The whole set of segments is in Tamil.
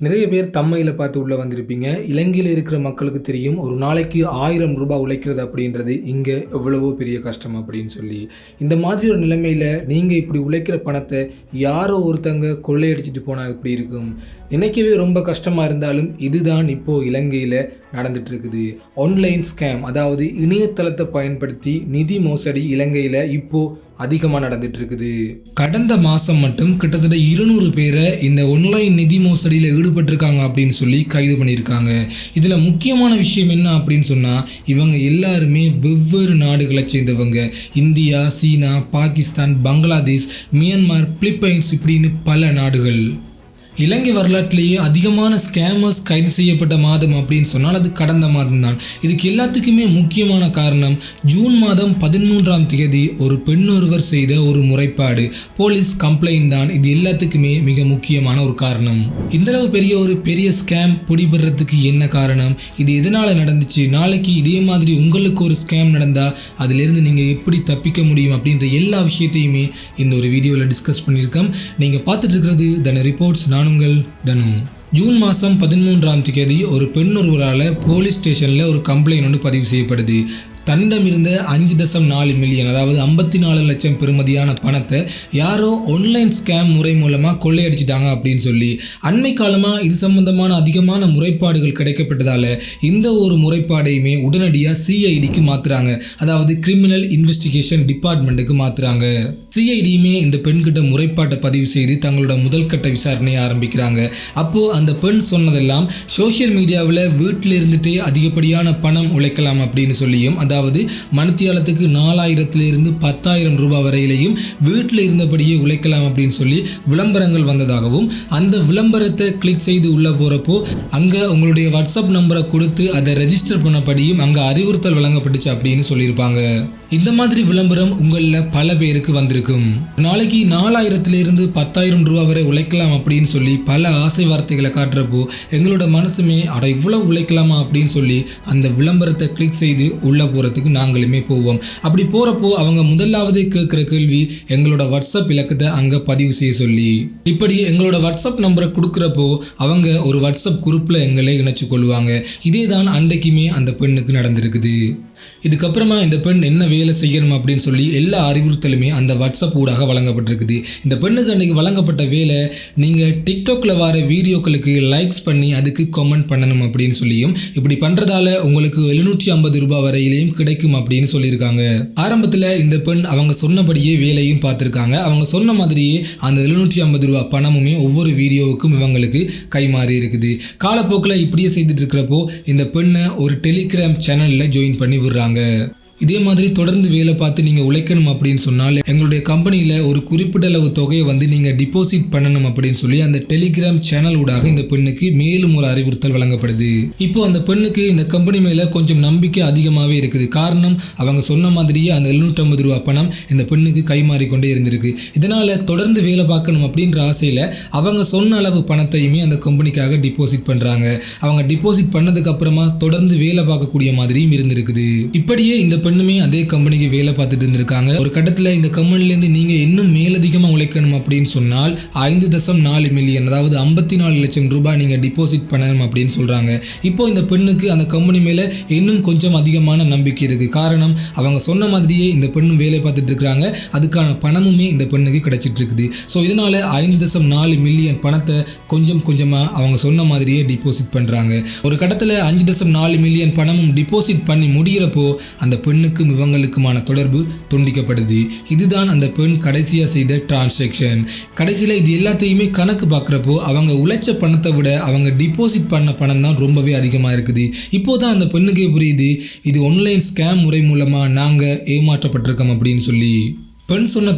நிறைய பேர் தம்மையில பார்த்து உள்ள வந்திருப்பீங்க. இலங்கையில இருக்கிற மக்களுக்கு தெரியும், ஒரு நாளைக்கு ரூ. 1000 உழைக்கிறது அப்படின்றது இங்க எவ்வளவோ பெரிய கஷ்டம் அப்படின்னு சொல்லி. இந்த மாதிரி ஒரு நிலைமையில நீங்க இப்படி உழைக்கிற பணத்த யாரோ ஒருத்தங்க கொள்ளையடிச்சிட்டு போனா எப்படி இருக்கும்? நினைக்கவே ரொம்ப கஷ்டமா இருந்தாலும் இதுதான் இப்போ இலங்கையில நடந்துட்டு இருக்குது. ஆன்லைன் ஸ்கேம், அதாவது இணையதளத்தை பயன்படுத்தி நிதி மோசடி இலங்கையில இப்போ அதிகமாக நடந்துட்டு இருக்குது. கடந்த மாதம் மட்டும் கிட்டத்தட்ட 200 பேரை இந்த ஆன்லைன் நிதி மோசடியில் ஈடுபட்டிருக்காங்க அப்படின்னு சொல்லி கைது பண்ணியிருக்காங்க. இதில் முக்கியமான விஷயம் என்ன அப்படின்னு சொன்னால், இவங்க எல்லாருமே வெவ்வேறு நாடுகளை சேர்ந்தவங்க. இந்தியா, சீனா, பாகிஸ்தான், பங்களாதேஷ், மியான்மர், பிலிப்பைன்ஸ் இப்படின்னு பல நாடுகள். இலங்கை வரலாற்றிலேயே அதிகமான ஸ்கேமர்ஸ் கைது செய்யப்பட்ட மாதம் அப்படின்னு சொன்னால் அது கடந்த மாதம் தான். இதுக்கு எல்லாத்துக்குமே முக்கியமான காரணம், ஜூன் மாதம் 13ஆம் தேதி ஒரு பெண் ஒருவர் செய்த ஒரு முறைப்பாடு, போலீஸ் கம்ப்ளைண்ட் தான் இது எல்லாத்துக்குமே மிக முக்கியமான ஒரு காரணம். இந்தளவு பெரிய ஸ்கேம் பிடிபடுறதுக்கு என்ன காரணம், இது எதனால் நடந்துச்சு, நாளைக்கு இதே மாதிரி உங்களுக்கு ஒரு ஸ்கேம் நடந்தால் அதிலிருந்து நீங்கள் எப்படி தப்பிக்க முடியும் அப்படின்ற எல்லா விஷயத்தையுமே இந்த ஒரு வீடியோவில் டிஸ்கஸ் பண்ணியிருக்கோம். நீங்கள் பார்த்துட்டு இருக்கிறது தன ரிப்போர்ட்ஸ். நான் உங்கள் தனு. ஜூன் மாதம் 13ஆம் தேதி ஒரு பெண் ஒருவரால் போலீஸ் ஸ்டேஷனில் ஒரு கம்ப்ளைண்ட் ஒன்று பதிவு செய்யப்படுது. தன்னிடம் இருந்த 5.4 மில்லியன், அதாவது 54 லட்சம் பெறுமதியான பணத்தை யாரோ ஆன்லைன் ஸ்கேம் முறை மூலமாக கொள்ளையடிச்சிட்டாங்க அப்படின்னு சொல்லி. அண்மை காலமாக இது சம்பந்தமான அதிகமான முறைப்பாடுகள் கிடைக்கப்பட்டதால் இந்த ஒரு முறைப்பாடையுமே உடனடியாக சிஐடிக்கு மாற்றுறாங்க, அதாவது கிரிமினல் இன்வெஸ்டிகேஷன் டிபார்ட்மெண்ட்டுக்கு மாற்றுறாங்க. சிஐடியுமே இந்த பெண்கிட்ட முறைப்பாட்டை பதிவு செய்து தங்களோட முதல் கட்ட விசாரணையை ஆரம்பிக்கிறாங்க. அப்போது அந்த பெண் சொன்னதெல்லாம் சோஷியல் மீடியாவில் வீட்டில் இருந்துகிட்டே அதிகப்படியான பணம் உழைக்கலாம் அப்படின்னு சொல்லியும், அதாவது மணித்தியாலத்துக்கு 4000 - 10,000 ரூபாய் வரையிலையும் வீட்டில் இருந்தபடியே உழைக்கலாம் அப்படின்னு சொல்லி விளம்பரங்கள் வந்ததாகவும், அந்த விளம்பரத்தை கிளிக் செய்து உள்ளே போகிறப்போ அங்கே உங்களுடைய வாட்ஸ்அப் நம்பரை கொடுத்து அதை ரெஜிஸ்டர் பண்ணபடியும் அங்கே அறிவுறுத்தல் வழங்கப்பட்டுச்சு அப்படின்னு சொல்லியிருப்பாங்க. இந்த மாதிரி விளம்பரம் உங்களில் பல பேருக்கு வந்திருக்கும். நாளைக்கு 4000 - 10,000 ரூபாய் வரை உழைக்கலாம் அப்படின்னு சொல்லி பல ஆசை வார்த்தைகளை காட்டுறப்போ எங்களோட மனசுமே அட இவ்வளவு உழைக்கலாமா அப்படின்னு சொல்லி அந்த விளம்பரத்தை கிளிக் செய்து உள்ள போகிறதுக்கு நாங்களுமே போவோம். அப்படி போகிறப்போ அவங்க முதலாவது கேட்குற கேள்வி எங்களோட வாட்ஸ்அப் இலக்கத்தை அங்கே பதிவு செய்ய சொல்லி. இப்படி எங்களோட வாட்ஸ்அப் நம்பரை கொடுக்குறப்போ அவங்க ஒரு வாட்ஸ்அப் குரூப்பில் எங்களை இணைச்சு கொள்வாங்க. இதே தான் அன்றைக்குமே அந்த பெண்ணுக்கு நடந்திருக்குது. இதுக்கப்புறமா இந்த பெண் என்ன வேலை செய்யணும் அப்படின்னு சொல்லி எல்லா அறிவுறுத்தலுமே அந்த வாட்ஸ்அப் ஊடாக வழங்கப்பட்டிருக்குது. இந்த பெண்ணுக்கு அன்றைக்கி வழங்கப்பட்ட வேலை, நீங்கள் டிக்டாக்ல வர வீடியோக்களுக்கு லைக்ஸ் பண்ணி அதுக்கு கமெண்ட் பண்ணணும் அப்படின்னு சொல்லியும், இப்படி பண்ணுறதால உங்களுக்கு 750 ரூபாய் வரையிலையும் கிடைக்கும் அப்படின்னு சொல்லியிருக்காங்க. ஆரம்பத்தில் இந்த பெண் அவங்க சொன்னபடியே வேலையும் பார்த்துருக்காங்க. அவங்க சொன்ன மாதிரியே அந்த 750 ரூபாய் பணமுமே ஒவ்வொரு வீடியோவுக்கும் இவங்களுக்கு கைமாறி இருக்குது. காலப்போக்கில் இப்படியே செய்துட்டு இருக்கிறப்போ இந்த பெண்ணை ஒரு டெலிகிராம் சேனலில் ஜாயின் பண்ணி விடுறாங்க. இதே மாதிரி தொடர்ந்து வேலை பார்த்து நீங்கள் உழைக்கணும் அப்படின்னு சொன்னால் எங்களுடைய கம்பெனியில் ஒரு குறிப்பிட்ட அளவு தொகையை நீங்கள் டிபாசிட் பண்ணணும் அப்படின்னு சொல்லி அந்த டெலிகிராம் சேனல் ஊடாக இந்த பெண்ணுக்கு மேலும் ஒரு அறிவுறுத்தல் வழங்கப்படுது. இப்போ அந்த பெண்ணுக்கு இந்த கம்பெனி மேலே கொஞ்சம் நம்பிக்கை அதிகமாகவே இருக்குது. காரணம், அவங்க சொன்ன மாதிரியே அந்த 750 ரூபாய் பணம் இந்த பெண்ணுக்கு கைமாறிக்கொண்டே இருந்திருக்கு. இதனால் தொடர்ந்து வேலை பார்க்கணும் அப்படின்ற ஆசையில் அவங்க சொன்ன அளவு பணத்தையுமே அந்த கம்பெனிக்காக டிபாசிட் பண்ணுறாங்க. அவங்க டிபாசிட் பண்ணதுக்கு அப்புறமா தொடர்ந்து வேலை பார்க்கக்கூடிய மாதிரியும் இருந்திருக்குது. இப்படியே இந்த பெண்ணுமே அதே கம்பெனிக்கு வேலை பார்த்துட்டு இருந்திருக்காங்க. ஒரு கட்டத்தில் இந்த கம்பெனிலேருந்து நீங்கள் இன்னும் மேலதிகமாக உழைக்கணும் அப்படின்னு சொன்னால் 5.4 மில்லியன், அதாவது 54 லட்சம் ரூபாய் நீங்கள் டிபாசிட் பண்ணணும் அப்படின்னு சொல்கிறாங்க. இப்போ இந்த பெண்ணுக்கு அந்த கம்பெனி மேலே இன்னும் கொஞ்சம் அதிகமான நம்பிக்கை இருக்குது. காரணம், அவங்க சொன்ன மாதிரியே இந்த பெண்ணும் வேலை பார்த்துட்டு இருக்கிறாங்க. அதுக்கான பணமுமே இந்த பெண்ணுக்கு கிடைச்சிட்டு இருக்குது. ஸோ இதனால் 5.4 மில்லியன் பணத்தை கொஞ்சம் கொஞ்சமாக அவங்க சொன்ன மாதிரியே டிபாசிட் பண்ணுறாங்க. ஒரு கட்டத்தில் 5.4 மில்லியன் பணமும் டிபாசிட் பண்ணி முடிகிறப்போ அந்த பெண்ணுக்கும் இவங்களுக்குமான தொடர்பு துண்டிக்கப்படுது. இதுதான் அந்த பெண் கடைசியாக செய்த டிரான்சாக்ஷன். கடைசியில் இது எல்லாத்தையுமே கணக்கு பார்க்குறப்போ அவங்க உழைச்ச பணத்தை விட அவங்க டிபாசிட் பண்ண பணம் தான் ரொம்பவே அதிகமாக இருக்குது. இப்போதான் அந்த பெண்ணுக்கே புரியுது, இது ஆன்லைன் ஸ்கேம் முறை மூலமாக நாங்கள் ஏமாற்றப்பட்டிருக்கோம் அப்படின்னு சொல்லி.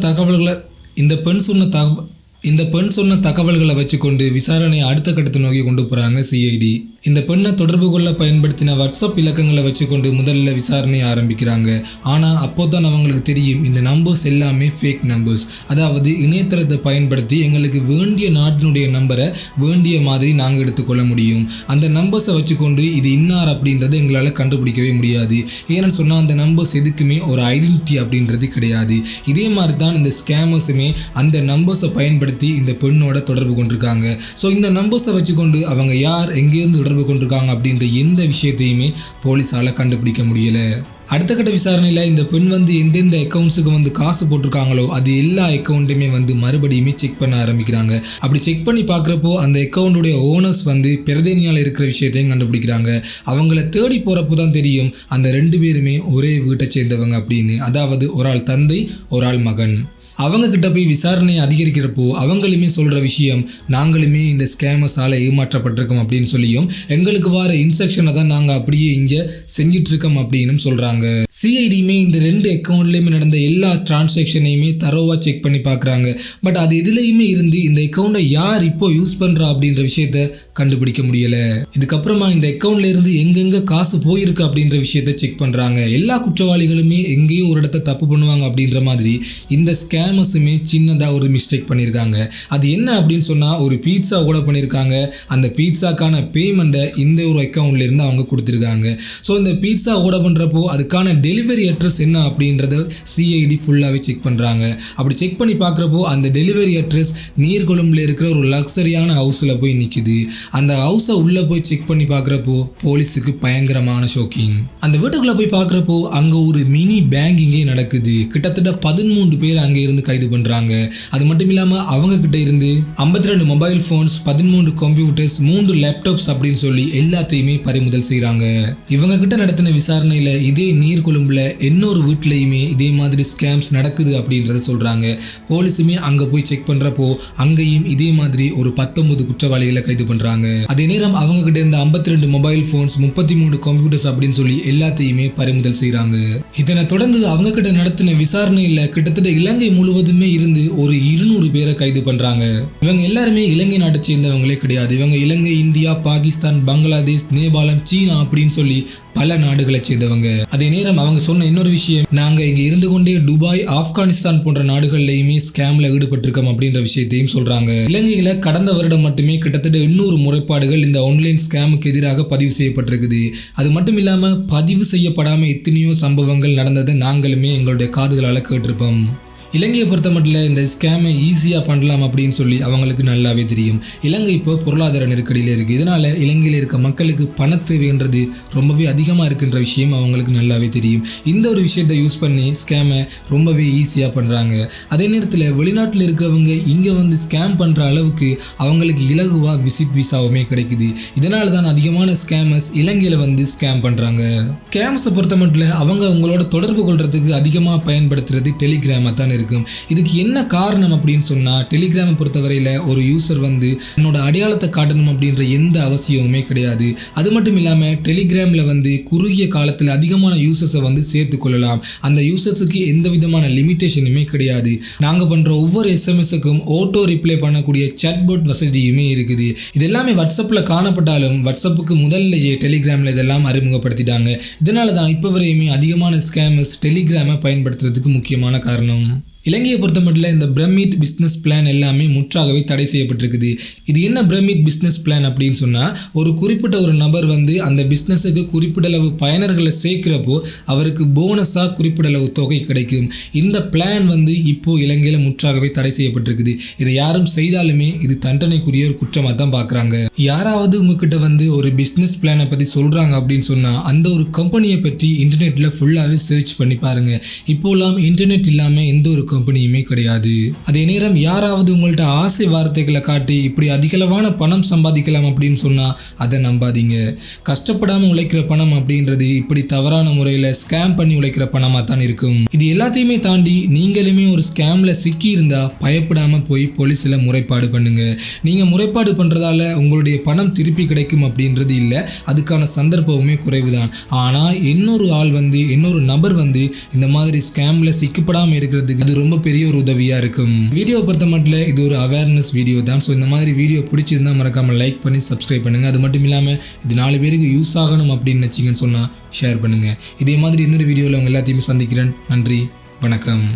இந்த பெண் சொன்ன தகவல்களை வச்சுக்கொண்டு விசாரணையை அடுத்த கட்டத்தை நோக்கி கொண்டு போகிறாங்க சிஐடி. இந்த பெண்ணை தொடர்பு கொள்ள பயன்படுத்தின வாட்ஸ்அப் இலக்கங்களை வச்சுக்கொண்டு முதல்ல விசாரணையை ஆரம்பிக்கிறாங்க. ஆனால் அப்போ தான் அவங்களுக்கு தெரியும் இந்த நம்பர்ஸ் எல்லாமே ஃபேக் நம்பர்ஸ். அதாவது இணையதளத்தை பயன்படுத்தி எங்களுக்கு வேண்டிய நாட்டினுடைய நம்பரை வேண்டிய மாதிரி நாங்கள் எடுத்துக்கொள்ள முடியும். அந்த நம்பர்ஸை வச்சுக்கொண்டு இது இன்னார் அப்படின்றத எங்களால் கண்டுபிடிக்கவே முடியாது. ஏன்னு சொன்னால் அந்த நம்பர்ஸ் எதுக்குமே ஒரு ஐடென்டிட்டி அப்படின்றது கிடையாது. இதே மாதிரி தான் இந்த ஸ்கேமர்ஸுமே அந்த நம்பர்ஸை பயன்படுத்தி பயன்படுத்தி இந்த பெண்ணோட தொடர்பு கொண்டிருக்காங்க. ஸோ இந்த நம்பர்ஸை வச்சுக்கொண்டு அவங்க யார் எங்கேருந்து தொடர்பு கொண்டிருக்காங்க அப்படின்ற எந்த விஷயத்தையுமே போலீஸால் கண்டுபிடிக்க முடியலை. அடுத்த கட்ட விசாரணையில் இந்த பெண் வந்து எந்தெந்த அக்கௌண்ட்ஸுக்கு வந்து காசு போட்டிருக்காங்களோ அது எல்லா அக்கௌண்ட்டையுமே வந்து மறுபடியுமே செக் பண்ண ஆரம்பிக்கிறாங்க. அப்படி செக் பண்ணி பார்க்குறப்போ அந்த அக்கௌண்ட்டுடைய ஓனர்ஸ் வந்து பிரதேனியாவில் இருக்கிற விஷயத்தையும் கண்டுபிடிக்கிறாங்க. அவங்கள தேடி போகிறப்போ தான் தெரியும் அந்த 2 பேருமே ஒரே வீட்டை சேர்ந்தவங்க அப்படின்னு. அதாவது ஒரு ஆள் தந்தை, ஒரு ஆள் மகன். அவங்க கிட்ட போய் விசாரணையை அதிகரிக்கிறப்போ அவங்களுமே சொல்கிற விஷயம், நாங்களுமே இந்த ஸ்கேமர்ஸால் ஏமாற்றப்பட்டிருக்கோம் அப்படின்னு சொல்லியும் எங்களுக்கு வர இன்ஸ்ட்ரக்ஷனை தான் நாங்கள் அப்படியே இங்கே செஞ்சிட்ருக்கோம் அப்படின்னு சொல்கிறாங்க. சிஐடியுமே இந்த 2 அக்கௌண்ட்லேயுமே நடந்த எல்லா டிரான்சாக்ஷனையுமே தரோவாக செக் பண்ணி பார்க்குறாங்க. பட் அது எதுலேயுமே இருந்து இந்த அக்கௌண்ட்டை யார் இப்போ யூஸ் பண்ணுறா அப்படின்ற விஷயத்த கண்டுபிடிக்க முடியலை. இதுக்கப்புறமா இந்த அக்கௌண்ட்ல இருந்து எங்கெங்கே காசு போயிருக்கு அப்படின்ற விஷயத்த செக் பண்ணுறாங்க. எல்லா குற்றவாளிகளுமே எங்கேயோ ஒரு இடத்த தப்பு பண்ணுவாங்க அப்படின்ற மாதிரி இந்த ஸ்கேமர்ஸுமே சின்னதாக ஒரு மிஸ்டேக் பண்ணியிருக்காங்க. அது என்ன அப்படின்னு சொன்னால், ஒரு பீட்சா கூட பண்ணியிருக்காங்க. அந்த பீட்சாக்கான பேமெண்ட்டை இந்த ஒரு அக்கௌண்ட்லேருந்து அவங்க கொடுத்துருக்காங்க. ஸோ இந்த பீட்சா ஆர்டர் பண்ணுறப்போ அதுக்கான டெலிவரி அட்ரஸ் என்ன அப்படின்றத சிஐடி ஃபுல்லாகவே செக் பண்ணுறாங்க. அப்படி செக் பண்ணி பார்க்குறப்போ அந்த டெலிவரி அட்ரஸ் நீர்கொழும்பில் இருக்கிற ஒரு லக்ஸரியான ஹவுஸில் போய் நிற்குது. அந்த ஹவுஸை உள்ளே போய் செக் பண்ணி பார்க்குறப்போ போலீஸுக்கு பயங்கரமான ஷோக்கிங். அந்த வீட்டுக்குள்ளே போய் பார்க்குறப்போ அங்கே ஒரு மினி பேங்கிங்கே நடக்குது. கிட்டத்தட்ட 13 பேர் அங்கே இருந்து கைது பண்ணுறாங்க. அது மட்டும் இல்லாமல் அவங்க கிட்ட இருந்து 52 மொபைல் ஃபோன்ஸ், 13 கம்ப்யூட்டர்ஸ், 3 லேப்டாப்ஸ் அப்படின்னு சொல்லி எல்லாத்தையுமே பறிமுதல் செய்கிறாங்க. இவங்க கிட்ட நடத்தின விசாரணையில் இதே நீர்கொழும்புல இன்னொரு வீட்லையுமே இதே மாதிரி ஸ்கேம்ஸ் நடக்குது அப்படின்றத சொல்கிறாங்க. போலீஸுமே அங்கே போய் செக் பண்ணுறப்போ அங்கேயும் இதே மாதிரி ஒரு 19 குற்றவாளிகளை கைது பண்ணுறாங்க. அதே நேரம் அவங்க கிட்ட இருந்த 52 மொபைல் ஃபோன்ஸ், 33 கம்ப்யூட்டர்ஸ் அப்படின்னு சொல்லி எல்லாத்தையுமே பறிமுதல் செய்கிறாங்க. இதனை தொடர்ந்து அவங்க கிட்ட நடத்தின விசாரணையில் கிட்டத்தட்ட இலங்கை முழுவதுமே இருந்து ஒரு 200 பேரை கைது பண்றாங்க. இவங்க எல்லாருமே இலங்கை நாட்டை சேர்ந்தவங்களே கிடையாது. இவங்க இலங்கை, இந்தியா, பாகிஸ்தான், பங்களாதேஷ், நேபாளம், சீனா அப்படின்னு சொல்லி பல நாடுகளை சேர்ந்தவங்க. அதே நேரம் அவங்க சொன்ன இன்னொரு விஷயம், நாங்க இங்க இருந்து கொண்டே துபாய், ஆப்கானிஸ்தான் போன்ற நாடுகள்லயுமே ஸ்கேம்ல ஈடுபட்டிருக்கோம் அப்படின்ற விஷயத்தையும் சொல்றாங்க. இலங்கையில கடந்த வருடம் மட்டுமே கிட்டத்தட்ட 800 முறைப்பாடுகள் இந்த ஆன்லைன் ஸ்கேமுக்கு எதிராக பதிவு செய்யப்பட்டிருக்குது. அது மட்டும் இல்லாம பதிவு செய்யப்படாம எத்தனையோ சம்பவங்கள் நடந்ததை நாங்களுமே எங்களுடைய காதுகளால கேட்டிருப்போம். இலங்கையை பொறுத்த மட்டும் இந்த ஸ்கேமை ஈஸியாக பண்ணலாம் அப்படின்னு சொல்லி அவங்களுக்கு நல்லாவே தெரியும். இலங்கை இப்போ பொருளாதார நெருக்கடியில் இருக்குது. இதனால் இலங்கையில் இருக்க மக்களுக்கு பண தேவைன்றது ரொம்பவே அதிகமாக இருக்கின்ற விஷயம் அவங்களுக்கு நல்லாவே தெரியும். இந்த ஒரு விஷயத்தை யூஸ் பண்ணி ஸ்கேமை ரொம்பவே ஈஸியாக பண்ணுறாங்க. அதே நேரத்தில் வெளிநாட்டில் இருக்கிறவங்க இங்கே வந்து ஸ்கேம் பண்ணுற அளவுக்கு அவங்களுக்கு இலகுவாக விசிட் விசாவுமே கிடைக்குது. இதனால தான் அதிகமான ஸ்கேமர்ஸ் இலங்கையில் வந்து ஸ்கேம் பண்ணுறாங்க. ஸ்கேமர்ஸை பொறுத்த மட்டும் அவங்க உங்களோட தொடர்பு கொள்றதுக்கு அதிகமாக பயன்படுத்துறது டெலிகிராமாக தான் இருக்கும். இதுக்கு என்ன காரணம் அப்படின்னு சொன்னா, டெலிகிராமை பொறுத்தவரையில ஒரு யூசர் வந்து தன்னோட அடையாளத்தை காட்டணும் அப்படின்ற எந்த அவசியமுமே கிடையாது. அது மட்டும் இல்லாம டெலிகிராம்ல வந்து குறுகிய காலத்தில் அதிகமான யூசர்ஸை வந்து சேர்த்து கொள்ளலாம். அந்த யூசர்ஸுக்கு எந்த விதமான லிமிட்டேஷனுமே கிடையாது. நாங்க பண்ற ஒவ்வொரு எஸ்எம்எஸ்க்கும் ஆட்டோ ரிப்ளை பண்ணக்கூடிய சாட்பாட் வசதியுமே இருக்குது. இது எல்லாமே வாட்ஸ்அப்ல காணப்பட்டாலும் வாட்ஸ்அப்புக்கு முதல்லையே டெலிகிராம்ல இதெல்லாம் அறிமுகப்படுத்திட்டாங்க. இதனால தான் இப்போ வரையுமே அதிகமான ஸ்கேமர்ஸ் டெலிகிராமை பயன்படுத்துறதுக்கு முக்கியமான காரணம். இலங்கையை பொறுத்த மட்டும் இந்த பிரமிட் பிஸ்னஸ் பிளான் எல்லாமே முற்றாகவே தடை செய்யப்பட்டிருக்குது. இது என்ன பிரமிட் பிஸ்னஸ் பிளான் அப்படின்னு சொன்னால், ஒரு குறிப்பிட்ட ஒரு நபர் வந்து அந்த பிஸ்னஸுக்கு குறிப்பிடளவு பயனர்களை சேர்க்கிறப்போ அவருக்கு போனஸாக குறிப்பிடளவு தொகை கிடைக்கும். இந்த பிளான் வந்து இப்போ இலங்கையில் முற்றாகவே தடை செய்யப்பட்டிருக்குது. இதை யாரும் செய்தாலுமே இது தண்டனைக்குரிய ஒரு குற்றமாக தான் பார்க்குறாங்க. யாராவது உங்ககிட்ட வந்து ஒரு பிஸ்னஸ் பிளானை பற்றி சொல்கிறாங்க அப்படின்னு சொன்னால் அந்த ஒரு கம்பெனியை பற்றி இன்டர்நெட்டில் ஃபுல்லாகவே சர்ச் பண்ணி பாருங்கள். இப்போலாம் இன்டர்நெட் இல்லாமல் எந்த ஒரு கம்பெனியுமே கிடையாது. அதே நேரம் யாராவது உங்கள்ட்ட ஆசை வார்த்தைகளை காட்டி இப்படி அதிகளவான பணம் சம்பாதிக்கலாம் அப்படின்னு சொன்னா அதை நம்பாதீங்க. கஷ்டப்படாம உழைக்கிற பணம் அப்படின்றது இப்படி தவறான முறையில் ஸ்கேம் பண்ணி உழைக்கிற பணமாக தான் இருக்கும். இது எல்லாத்தையுமே தாண்டி நீங்களுமே ஒரு ஸ்கேம்ல சிக்கி இருந்தா பயப்படாம போய் போலீஸ்ல முறைப்பாடு பண்ணுங்க. நீங்க முறைப்பாடு பண்றதால உங்களுடைய பணம் திருப்பி கிடைக்கும் அப்படின்றது இல்லை, அதுக்கான சந்தர்ப்பமுமே குறைவுதான். ஆனா இன்னொரு நபர் வந்து இந்த மாதிரி ஸ்கேம்ல சிக்கப்படாம இருக்கிறதுக்கு அது ரொம்ப பெரிய ஒரு உதவியா இருக்கும். வீடியோ பொறுத்த மட்டும் இது ஒரு அவேர்னஸ் வீடியோ தான். ஸோ இந்த மாதிரி வீடியோ பிடிச்சிருந்தா மறக்காம லைக் பண்ணி சப்ஸ்கிரைப் பண்ணுங்க. அது மட்டும் இல்லாமல் இது 4 பேருக்கு யூஸ் ஆகணும் அப்படின்னு நினைச்சிங்கன்னு சொன்னா ஷேர் பண்ணுங்க. இதே மாதிரி இன்னொரு வீடியோவில் உங்க எல்லாத்தையுமே சந்திக்கிறேன். நன்றி, வணக்கம்.